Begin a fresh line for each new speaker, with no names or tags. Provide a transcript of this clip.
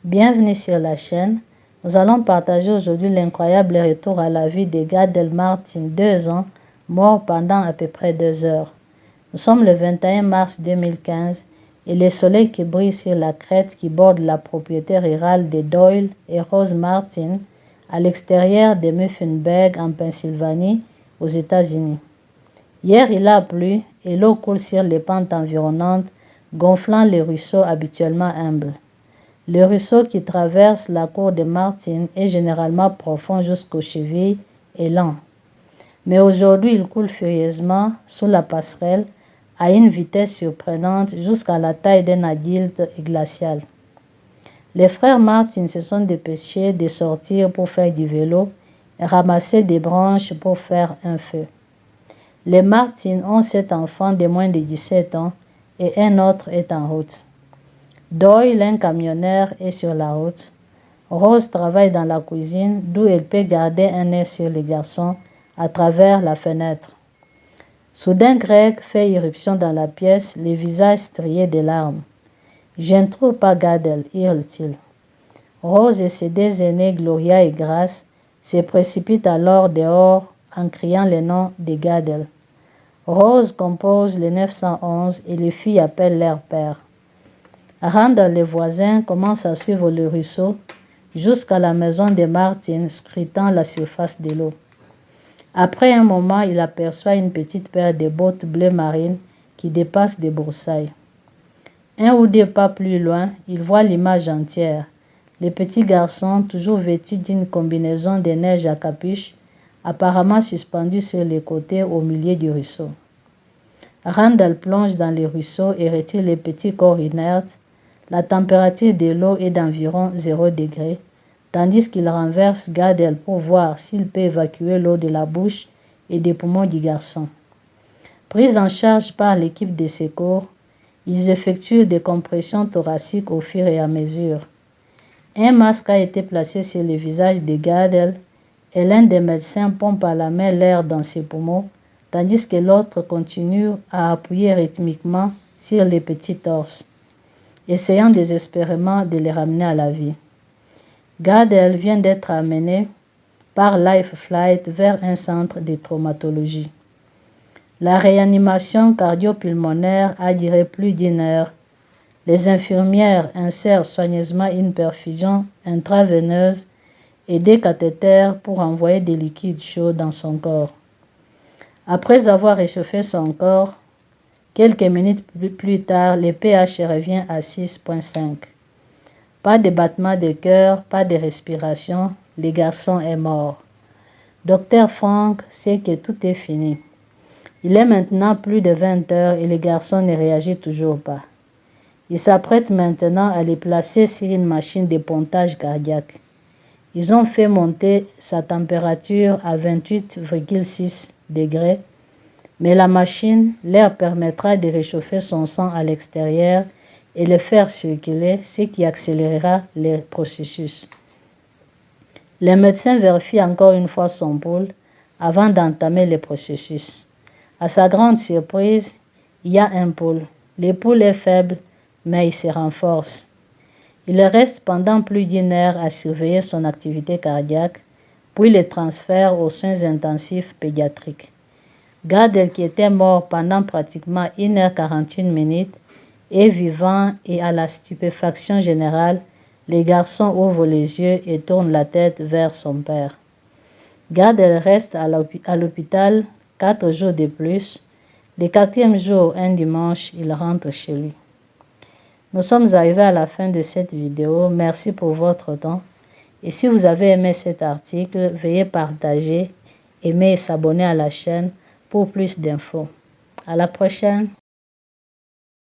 Bienvenue sur la chaîne. Nous allons partager aujourd'hui l'incroyable retour à la vie de Gad Elmaleh, 2 ans, mort pendant à peu près 2 heures. Nous sommes le 21 mars 2015 et le soleil qui brille sur la crête qui borde la propriété rurale de Doyle et Rose Martin à l'extérieur de Muffinburg en Pennsylvanie, aux États-Unis. Hier, il a plu et l'eau coule sur les pentes environnantes, gonflant les ruisseaux habituellement humbles. Le ruisseau qui traverse la cour de Martin est généralement profond jusqu'aux chevilles et lent. Mais aujourd'hui, il coule furieusement sous la passerelle à une vitesse surprenante jusqu'à la taille d'un adulte glacial. Les frères Martin se sont dépêchés de sortir pour faire du vélo et ramasser des branches pour faire un feu. Les Martin ont 7 enfants de moins de 17 ans et un autre est en route. Doyle, un camionneur, est sur la route. Rose travaille dans la cuisine, d'où elle peut garder un œil sur les garçons à travers la fenêtre. Soudain, Greg fait irruption dans la pièce, les visages striés de larmes. « Je ne trouve pas Gadel, hurle-t-il. Rose et ses 2 aînés, Gloria et Grace, se précipitent alors dehors en criant le nom de Gadel. Rose compose le 911 et les filles appellent leur père. Randall, le voisin, commence à suivre le ruisseau jusqu'à la maison de Martin, scrutant la surface de l'eau. Après un moment, il aperçoit une petite paire de bottes bleu marine qui dépasse des broussailles. 1 ou 2 pas plus loin, il voit l'image entière. Le petit garçon, toujours vêtu d'une combinaison de neige à capuche, apparemment suspendu sur les côtés au milieu du ruisseau. Randall plonge dans le ruisseau et retire les petits corps inertes. La température de l'eau est d'environ 0 degré, tandis qu'il renverse Gadel pour voir s'il peut évacuer l'eau de la bouche et des poumons du garçon. Pris en charge par l'équipe de secours, ils effectuent des compressions thoraciques au fur et à mesure. Un masque a été placé sur le visage de Gadel et l'un des médecins pompe à la main l'air dans ses poumons, tandis que l'autre continue à appuyer rythmiquement sur les petits torses, essayant désespérément de les ramener à la vie. Gadel vient d'être amené par Life Flight vers un centre de traumatologie. La réanimation cardio-pulmonaire a duré plus d'1 heure. Les infirmières insèrent soigneusement une perfusion intraveineuse et des cathéters pour envoyer des liquides chauds dans son corps. Après avoir réchauffé son corps, quelques minutes plus tard, le pH revient à 6,5. Pas de battement de cœur, pas de respiration, le garçon est mort. Dr Frank sait que tout est fini. Il est maintenant plus de 20 heures et le garçon ne réagit toujours pas. Il s'apprête maintenant à le placer sur une machine de pontage cardiaque. Ils ont fait monter sa température à 28,6 degrés, mais la machine leur permettra de réchauffer son sang à l'extérieur et le faire circuler, ce qui accélérera le processus. Le médecin vérifie encore une fois son pouls avant d'entamer le processus. À sa grande surprise, il y a un pouls. Le pouls est faible, mais il se renforce. Il reste pendant plus d'1 heure à surveiller son activité cardiaque, puis le transfert aux soins intensifs pédiatriques. Gadel, qui était mort pendant pratiquement 1h41, est vivant et à la stupéfaction générale, le garçon ouvre les yeux et tourne la tête vers son père. Gadel reste à l'hôpital 4 jours de plus. Le 4e jour, un dimanche, il rentre chez lui. Nous sommes arrivés à la fin de cette vidéo. Merci pour votre temps. Et si vous avez aimé cet article, veuillez partager, aimer et s'abonner à la chaîne pour plus d'infos. À la prochaine.